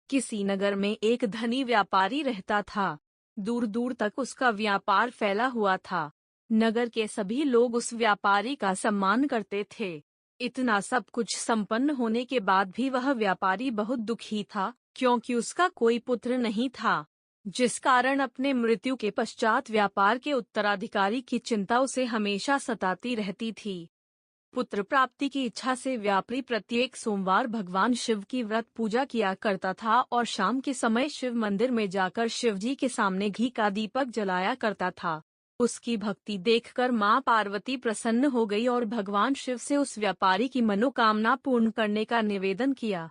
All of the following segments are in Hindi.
किसी नगर में एक धनी व्यापारी रहता था। दूर दूर तक उसका व्यापार फैला हुआ था। नगर के सभी लोग उस व्यापारी का सम्मान करते थे। इतना सब कुछ संपन्न होने के बाद भी वह व्यापारी बहुत दुखी था, क्योंकि उसका कोई पुत्र नहीं था, जिस कारण अपने मृत्यु के पश्चात व्यापार के उत्तराधिकारी की चिंता उसे हमेशा सताती रहती थी। पुत्र प्राप्ति की इच्छा से व्यापारी प्रत्येक सोमवार भगवान शिव की व्रत पूजा किया करता था और शाम के समय शिव मंदिर में जाकर शिव जी के सामने घी का दीपक जलाया करता था। उसकी भक्ति देखकर मां पार्वती प्रसन्न हो गई और भगवान शिव से उस व्यापारी की मनोकामना पूर्ण करने का निवेदन किया।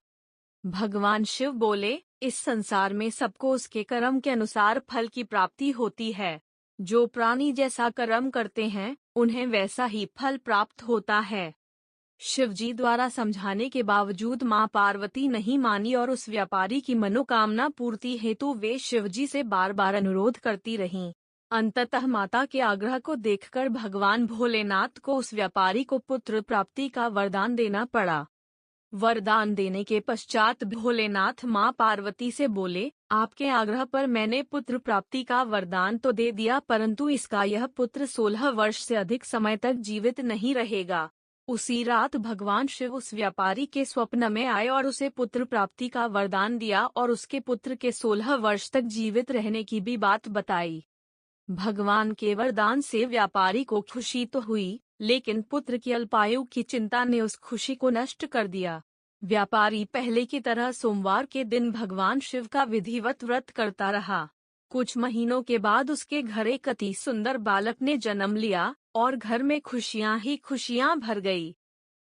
भगवान शिव बोले, इस संसार में सबको उसके कर्म के अनुसार फल की प्राप्ति होती है। जो प्राणी जैसा कर्म करते हैं, उन्हें वैसा ही फल प्राप्त होता है। शिवजी द्वारा समझाने के बावजूद मां पार्वती नहीं मानी और उस व्यापारी की मनोकामना पूर्ति हेतु वे शिवजी से बार बार अनुरोध करती रहीं। अंततः माता के आग्रह को देखकर भगवान भोलेनाथ को उस व्यापारी को पुत्र प्राप्ति का वरदान देना पड़ा। वरदान देने के पश्चात भोलेनाथ मां पार्वती से बोले, आपके आग्रह पर मैंने पुत्र प्राप्ति का वरदान तो दे दिया, परंतु इसका यह पुत्र 16 वर्ष से अधिक समय तक जीवित नहीं रहेगा। उसी रात भगवान शिव उस व्यापारी के स्वप्न में आए और उसे पुत्र प्राप्ति का वरदान दिया और उसके पुत्र के 16 वर्ष तक जीवित रहने की भी बात बताई। भगवान के वरदान से व्यापारी को खुशी तो हुई, लेकिन पुत्र की अल्पायु की चिंता ने उस खुशी को नष्ट कर दिया। व्यापारी पहले की तरह सोमवार के दिन भगवान शिव का विधिवत व्रत करता रहा। कुछ महीनों के बाद उसके घर एक अति सुंदर बालक ने जन्म लिया और घर में खुशियां ही खुशियां भर गई।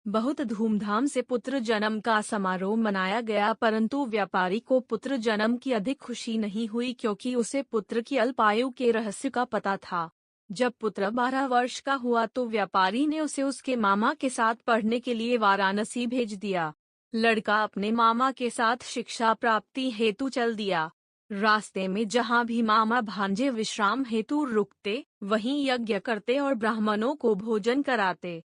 बहुत धूमधाम से पुत्र जन्म का समारोह मनाया गया, परंतु व्यापारी को पुत्र जन्म की अधिक खुशी नहीं हुई, क्योंकि उसे पुत्र की अल्पायु के रहस्य का पता था। जब पुत्र 12 वर्ष का हुआ तो व्यापारी ने उसे उसके मामा के साथ पढ़ने के लिए वाराणसी भेज दिया। लड़का अपने मामा के साथ शिक्षा प्राप्ति हेतु चल दिया। रास्ते में जहाँ भी मामा भांजे विश्राम हेतु रुकते, वहीं यज्ञ करते और ब्राह्मणों को भोजन कराते।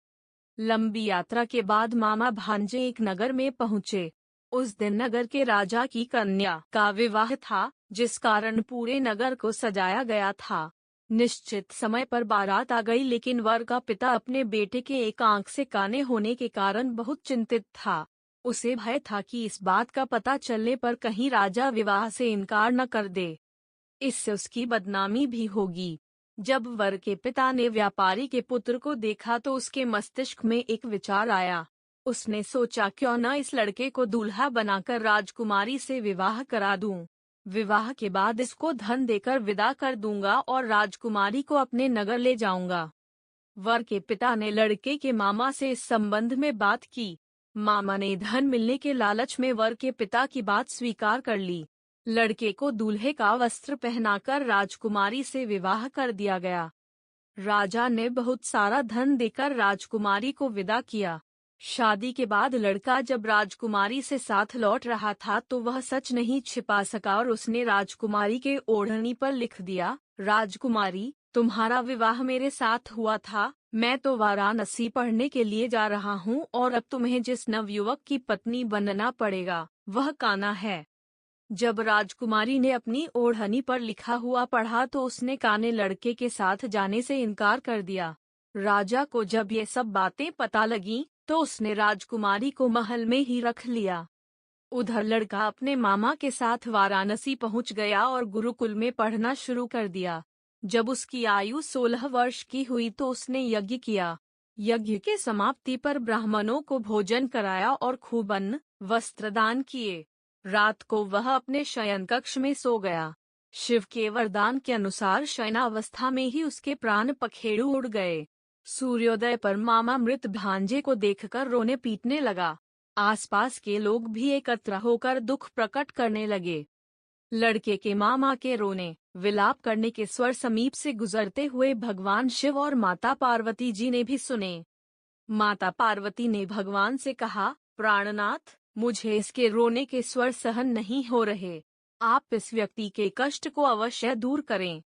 लंबी यात्रा के बाद मामा भांजे एक नगर में पहुँचे। उस दिन नगर के राजा की कन्या का विवाह था, जिस कारण पूरे नगर को सजाया गया था। निश्चित समय पर बारात आ गई, लेकिन वर का पिता अपने बेटे के एक आंख से काने होने के कारण बहुत चिंतित था। उसे भय था कि इस बात का पता चलने पर कहीं राजा विवाह से इनकार न कर दे, इससे उसकी बदनामी भी होगी। जब वर के पिता ने व्यापारी के पुत्र को देखा तो उसके मस्तिष्क में एक विचार आया। उसने सोचा, क्यों न इस लड़के को दूल्हा बनाकर राजकुमारी से विवाह करा दूं। विवाह के बाद इसको धन देकर विदा कर दूंगा और राजकुमारी को अपने नगर ले जाऊंगा। वर के पिता ने लड़के के मामा से इस संबंध में बात की। मामा ने धन मिलने के लालच में वर के पिता की बात स्वीकार कर ली। लड़के को दूल्हे का वस्त्र पहनाकर राजकुमारी से विवाह कर दिया गया। राजा ने बहुत सारा धन देकर राजकुमारी को विदा किया। शादी के बाद लड़का जब राजकुमारी से साथ लौट रहा था तो वह सच नहीं छिपा सका और उसने राजकुमारी के ओढ़नी पर लिख दिया, राजकुमारी, तुम्हारा विवाह मेरे साथ हुआ था। मैं तो वाराणसी पढ़ने के लिए जा रहा हूँ और अब तुम्हें जिस नवयुवक की पत्नी बनना पड़ेगा वह कान्हा है। जब राजकुमारी ने अपनी ओढ़नी पर लिखा हुआ पढ़ा तो उसने काने लड़के के साथ जाने से इनकार कर दिया। राजा को जब ये सब बातें पता लगीं, तो उसने राजकुमारी को महल में ही रख लिया। उधर लड़का अपने मामा के साथ वाराणसी पहुंच गया और गुरुकुल में पढ़ना शुरू कर दिया। जब उसकी आयु 16 वर्ष की हुई तो उसने यज्ञ किया। यज्ञ के समाप्ति पर ब्राह्मणों को भोजन कराया और खूब अन्न वस्त्र दान किए। रात को वह अपने शयन कक्ष में सो गया। शिव के वरदान के अनुसार शयनावस्था में ही उसके प्राण पखेरु उड़ गए। सूर्योदय पर मामा मृत भांजे को देखकर रोने पीटने लगा। आसपास के लोग भी एकत्र होकर दुख प्रकट करने लगे। लड़के के मामा के रोने विलाप करने के स्वर समीप से गुजरते हुए भगवान शिव और माता पार्वती जी ने भी सुने। माता पार्वती ने भगवान से कहा, प्राणनाथ, मुझे इसके रोने के स्वर सहन नहीं हो रहे। आप इस व्यक्ति के कष्ट को अवश्य दूर करें।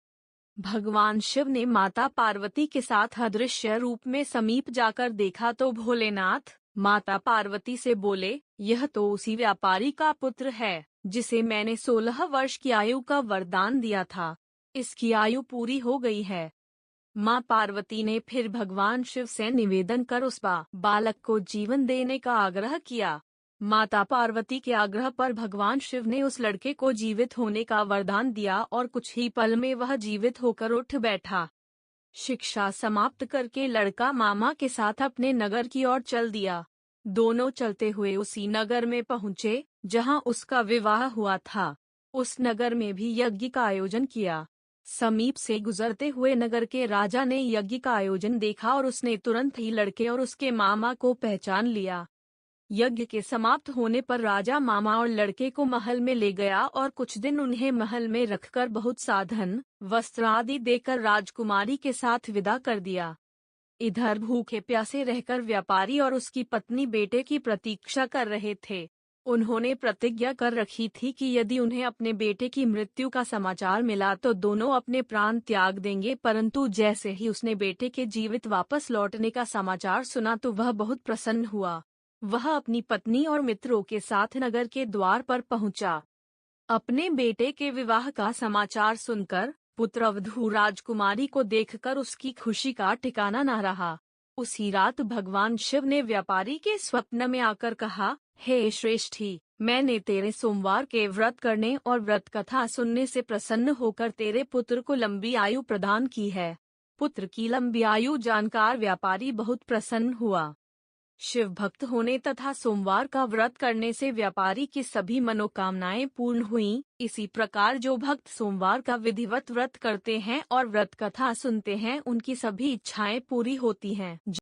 भगवान शिव ने माता पार्वती के साथ अदृश्य रूप में समीप जाकर देखा तो भोलेनाथ माता पार्वती से बोले, यह तो उसी व्यापारी का पुत्र है जिसे मैंने 16 वर्ष की आयु का वरदान दिया था, इसकी आयु पूरी हो गई है। माँ पार्वती ने फिर भगवान शिव से निवेदन कर उस बालक को जीवन देने का आग्रह किया। माता पार्वती के आग्रह पर भगवान शिव ने उस लड़के को जीवित होने का वरदान दिया और कुछ ही पल में वह जीवित होकर उठ बैठा। शिक्षा समाप्त करके लड़का मामा के साथ अपने नगर की ओर चल दिया। दोनों चलते हुए उसी नगर में पहुँचे जहाँ उसका विवाह हुआ था। उस नगर में भी यज्ञ का आयोजन किया। समीप से गुजरते हुए नगर के राजा ने यज्ञ का आयोजन देखा और उसने तुरंत ही लड़के और उसके मामा को पहचान लिया। यज्ञ के समाप्त होने पर राजा मामा और लड़के को महल में ले गया और कुछ दिन उन्हें महल में रखकर बहुत साधन वस्त्र आदि देकर राजकुमारी के साथ विदा कर दिया। इधर भूखे प्यासे रहकर व्यापारी और उसकी पत्नी बेटे की प्रतीक्षा कर रहे थे। उन्होंने प्रतिज्ञा कर रखी थी कि यदि उन्हें अपने बेटे की मृत्यु का समाचार मिला तो दोनों अपने प्राण त्याग देंगे, परंतु जैसे ही उसने बेटे के जीवित वापस लौटने का समाचार सुना तो वह बहुत प्रसन्न हुआ। वह अपनी पत्नी और मित्रों के साथ नगर के द्वार पर पहुंचा। अपने बेटे के विवाह का समाचार सुनकर पुत्रवधू राजकुमारी को देखकर उसकी खुशी का ठिकाना न रहा। उसी रात भगवान शिव ने व्यापारी के स्वप्न में आकर कहा, हे श्रेष्ठी, मैंने तेरे सोमवार के व्रत करने और व्रत कथा सुनने से प्रसन्न होकर तेरे पुत्र को लंबी आयु प्रदान की है। पुत्र की लंबी आयु जानकर व्यापारी बहुत प्रसन्न हुआ। शिव भक्त होने तथा सोमवार का व्रत करने से व्यापारी की सभी मनोकामनाएं पूर्ण हुईं। इसी प्रकार जो भक्त सोमवार का विधिवत व्रत करते हैं और व्रत कथा सुनते हैं उनकी सभी इच्छाएं पूरी होती हैं।